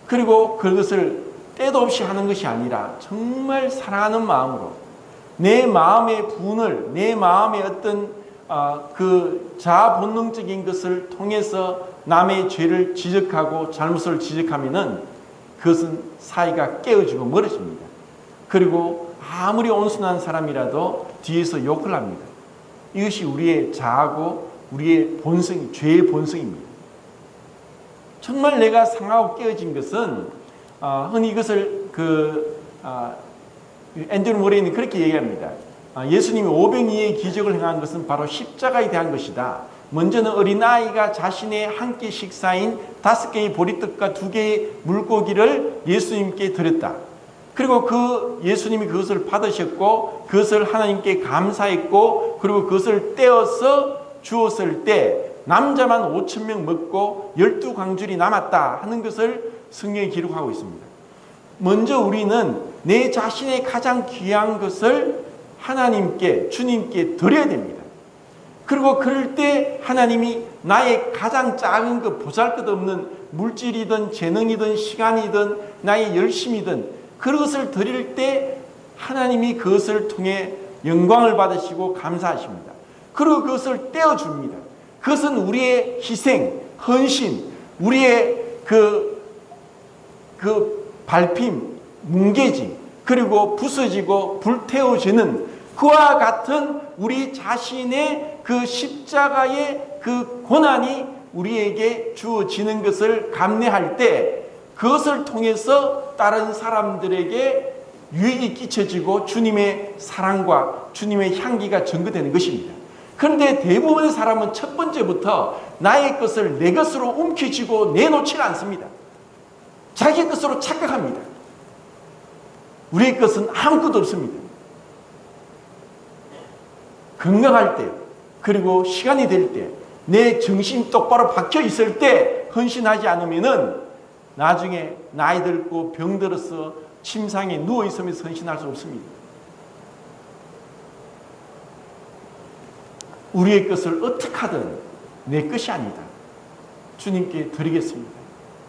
그리고 그것을 때도 없이 하는 것이 아니라 정말 사랑하는 마음으로 내 마음의 분을, 내 마음의 어떤 그 자아 본능적인 것을 통해서 남의 죄를 지적하고 잘못을 지적하면은 그것은 사이가 깨어지고 멀어집니다. 그리고 아무리 온순한 사람이라도 뒤에서 욕을 합니다. 이것이 우리의 자아고 우리의 본성, 죄의 본성입니다. 정말 내가 상하고 깨어진 것은 흔히 이것을 앤드류 모레이는 그렇게 얘기합니다. 예수님이 오병이의 기적을 행한 것은 바로 십자가에 대한 것이다. 먼저는 어린아이가 자신의 한 끼 식사인 5개의 보리떡과 2개의 물고기를 예수님께 드렸다. 그리고 예수님이 그것을 받으셨고 그것을 하나님께 감사했고 그리고 그것을 떼어서 주었을 때 남자만 5,000명 먹고 12광줄이 남았다 하는 것을 성경에 기록하고 있습니다. 먼저 우리는 내 자신의 가장 귀한 것을 하나님께, 주님께 드려야 됩니다. 그리고 그럴 때 하나님이 나의 가장 작은 것, 보잘것없는 물질이든 재능이든 시간이든 나의 열심이든 그것을 드릴 때 하나님이 그것을 통해 영광을 받으시고 감사하십니다. 그리고 그것을 떼어줍니다. 그것은 우리의 희생, 헌신, 우리의 그 밟힘, 뭉개짐, 그리고 부서지고 불태워지는 그와 같은 우리 자신의 그 십자가의 그 고난이 우리에게 주어지는 것을 감내할 때 그것을 통해서 다른 사람들에게 유익이 끼쳐지고 주님의 사랑과 주님의 향기가 전거되는 것입니다. 그런데 대부분의 사람은 첫 번째부터 나의 것을 내 것으로 움켜쥐고 내놓지 않습니다. 자기 것으로 착각합니다. 우리의 것은 아무것도 없습니다. 건강할 때 그리고 시간이 될 때 내 정신이 똑바로 박혀 있을 때 헌신하지 않으면은 나중에 나이 들고 병들어서 침상에 누워 있으면서 헌신할 수 없습니다. 우리의 것을 어떻게 하든 내 것이 아니다. 주님께 드리겠습니다.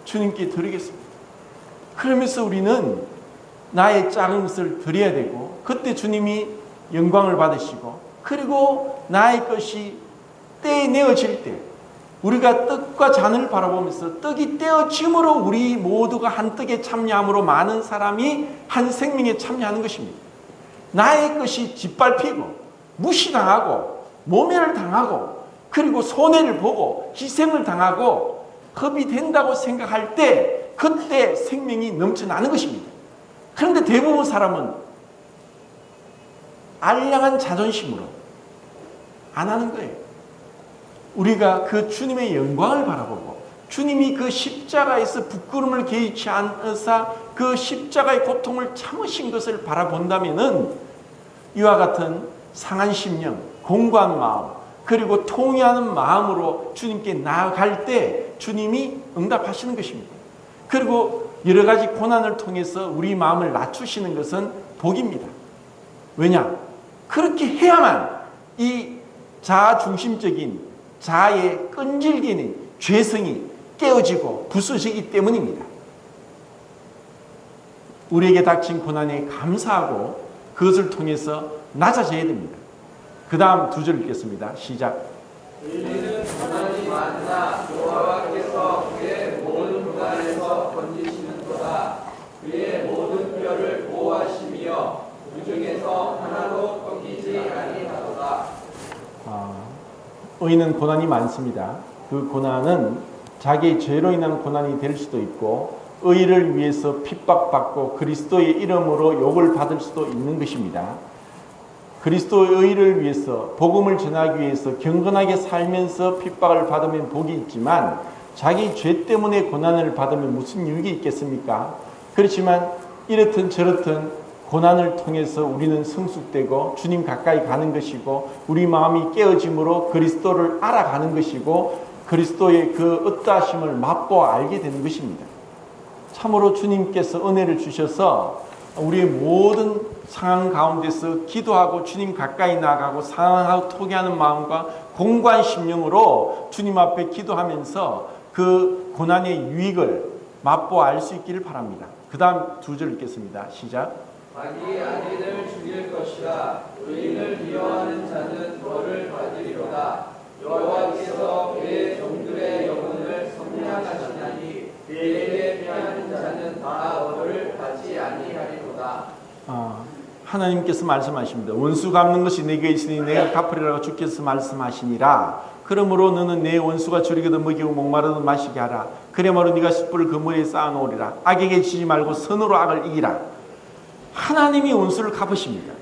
주님께 드리겠습니다. 그러면서 우리는 나의 작은 것을 드려야 되고 그때 주님이 영광을 받으시고 그리고 나의 것이 떼내어질 때 우리가 떡과 잔을 바라보면서 떡이 떼어짐으로 우리 모두가 한 떡에 참여함으로 많은 사람이 한 생명에 참여하는 것입니다. 나의 것이 짓밟히고 무시당하고 모멸을 당하고 그리고 손해를 보고 희생을 당하고 흡이 된다고 생각할 때 그때 생명이 넘쳐나는 것입니다. 그런데 대부분 사람은 알량한 자존심으로 안 하는 거예요. 우리가 그 주님의 영광을 바라보고 주님이 그 십자가에서 부끄러움을 개의치 않으사 그 십자가의 고통을 참으신 것을 바라본다면은 이와 같은 상한 심령, 공고한 마음 그리고 통회하는 마음으로 주님께 나아갈 때 주님이 응답하시는 것입니다. 그리고 여러 가지 고난을 통해서 우리 마음을 낮추시는 것은 복입니다. 왜냐? 그렇게 해야만 이 자아중심적인 자아의 끈질기는 죄성이 깨어지고 부서지기 때문입니다. 우리에게 닥친 고난에 감사하고 그것을 통해서 낮아져야 됩니다. 그 다음 2절 읽겠습니다. 시작. 인류는 고난이 많으나 여호와께서 그의 모든 고난에서 건지시는도다. 그의 모든 뼈를 보호하시며 그 중에서 하나도 꺾이지 아니하도다. 의인은 고난이 많습니다. 그 고난은 자기의 죄로 인한 고난이 될 수도 있고 의를 위해서 핍박받고 그리스도의 이름으로 욕을 받을 수도 있는 것입니다. 그리스도의 의를 위해서 복음을 전하기 위해서 경건하게 살면서 핍박을 받으면 복이 있지만 자기 죄 때문에 고난을 받으면 무슨 유익이 있겠습니까? 그렇지만 이렇든 저렇든 고난을 통해서 우리는 성숙되고 주님 가까이 가는 것이고 우리 마음이 깨어짐으로 그리스도를 알아가는 것이고 그리스도의 그 어떠하심을 맛보아 알게 되는 것입니다. 참으로 주님께서 은혜를 주셔서 우리의 모든 상황 가운데서 기도하고 주님 가까이 나가고 상황하고 토기하는 마음과 공고한 심령으로 주님 앞에 기도하면서 그 고난의 유익을 맛보아 알 수 있기를 바랍니다. 그 다음 2절 읽겠습니다. 시작. 자기 아들을 죽일 것이라. 의인을 미워하는 자는 벌을 받으리로다. 여호와께서 그의 종들의 영혼을 성량하시나니 그에게 피하는 자는 다 벌을 받지 아니하리로다. 하나님께서 말씀하십니다. 원수 갚는 것이 내게 있으니 내가 갚으리라고 주께서 말씀하시니라. 그러므로 너는 내 원수가 줄이거든 먹이고 목마르든 마시게 하라. 그러므로 네가 숯불을 그 머리에 쌓아놓으리라. 악에게 지지 말고 선으로 악을 이기라. 하나님이 원수를 갚으십니다.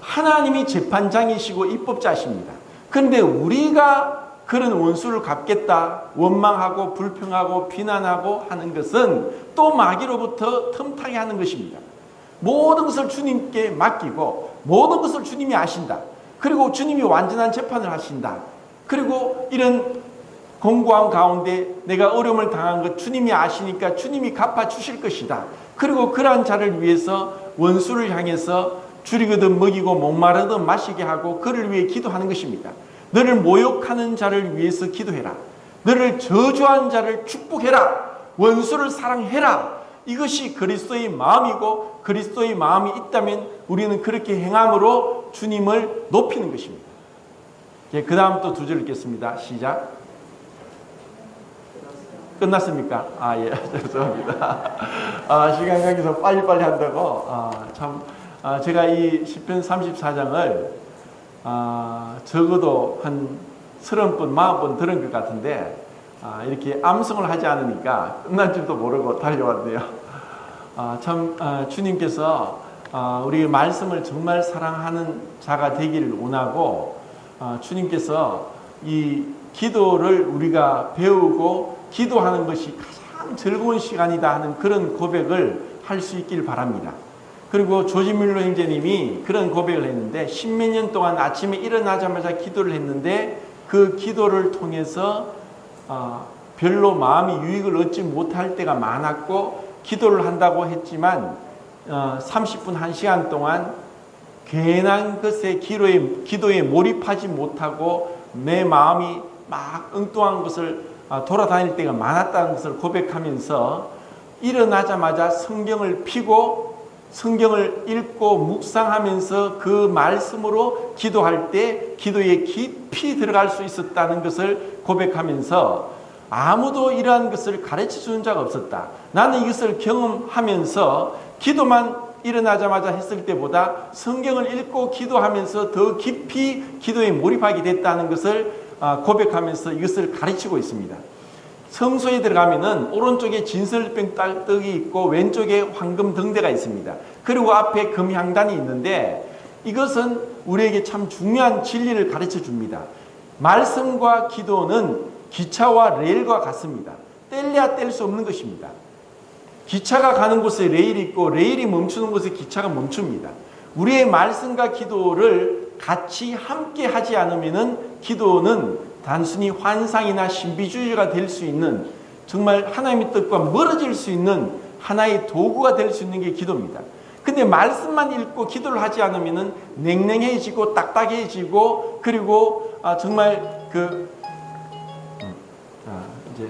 하나님이 재판장이시고 입법자십니다. 그런데 우리가 그런 원수를 갚겠다 원망하고 불평하고 비난하고 하는 것은 또 마귀로부터 틈타게 하는 것입니다. 모든 것을 주님께 맡기고 모든 것을 주님이 아신다. 그리고 주님이 완전한 재판을 하신다. 그리고 이런 공고한 가운데 내가 어려움을 당한 것 주님이 아시니까 주님이 갚아주실 것이다. 그리고 그러한 자를 위해서 원수를 향해서 줄이거든 먹이고 목마르든 마시게 하고 그를 위해 기도하는 것입니다. 너를 모욕하는 자를 위해서 기도해라. 너를 저주한 자를 축복해라. 원수를 사랑해라. 이것이 그리스도의 마음이고 그리스도의 마음이 있다면 우리는 그렇게 행함으로 주님을 높이는 것입니다. 그 다음 또 두 절 읽겠습니다. 시작. 끝났습니까? 예, 죄송합니다. 시간 관계에서 빨리빨리 한다고. 제가 이 시편 34장을 적어도 한 30번, 40번 들은 것 같은데 이렇게 암송을 하지 않으니까 끝난 줄도 모르고 달려왔네요. 주님께서 우리 말씀을 정말 사랑하는 자가 되기를 원하고 주님께서 이 기도를 우리가 배우고 기도하는 것이 가장 즐거운 시간이다 하는 그런 고백을 할 수 있길 바랍니다. 그리고 조지 뮬러 형제님이 그런 고백을 했는데 10몇 년 동안 아침에 일어나자마자 기도를 했는데 그 기도를 통해서 별로 마음이 유익을 얻지 못할 때가 많았고 기도를 한다고 했지만 30분 1시간 동안 괜한 것에 기도에 몰입하지 못하고 내 마음이 막 엉뚱한 것을 돌아다닐 때가 많았다는 것을 고백하면서 일어나자마자 성경을 펴고 성경을 읽고 묵상하면서 그 말씀으로 기도할 때 기도에 깊이 들어갈 수 있었다는 것을 고백하면서 아무도 이러한 것을 가르쳐 주는 자가 없었다. 나는 이것을 경험하면서 기도만 일어나자마자 했을 때보다 성경을 읽고 기도하면서 더 깊이 기도에 몰입하게 됐다는 것을 고백하면서 이것을 가르치고 있습니다. 성소에 들어가면은 오른쪽에 진설병 떡이 있고 왼쪽에 황금 등대가 있습니다. 그리고 앞에 금향단이 있는데 이것은 우리에게 참 중요한 진리를 가르쳐 줍니다. 말씀과 기도는 기차와 레일과 같습니다. 뗄래야 뗄 수 없는 것입니다. 기차가 가는 곳에 레일이 있고 레일이 멈추는 곳에 기차가 멈춥니다. 우리의 말씀과 기도를 같이 함께 하지 않으면은 기도는 단순히 환상이나 신비주의가 될 수 있는 정말 하나님의 뜻과 멀어질 수 있는 하나의 도구가 될 수 있는 게 기도입니다. 근데 말씀만 읽고 기도를 하지 않으면은 냉랭해지고 딱딱해지고 그리고 정말 이제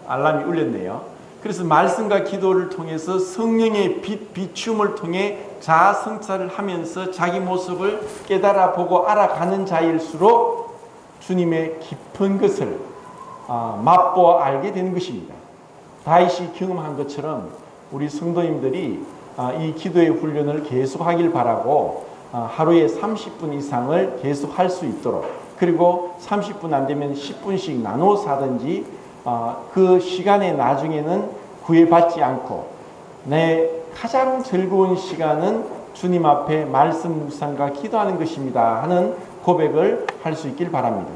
알람이 울렸네요. 그래서 말씀과 기도를 통해서 성령의 비춤을 통해 자아 성찰을 하면서 자기 모습을 깨달아 보고 알아가는 자일수록 주님의 깊은 것을 맛보아 알게 되는 것입니다. 다윗이 경험한 것처럼 우리 성도님들이 이 기도의 훈련을 계속하길 바라고 하루에 30분 이상을 계속 할 수 있도록 그리고 30분 안 되면 10분씩 나눠서 하든지 그 시간에 나중에는 구애받지 않고 내 가장 즐거운 시간은 주님 앞에 말씀 묵상과 기도하는 것입니다 하는 고백을 할 수 있길 바랍니다.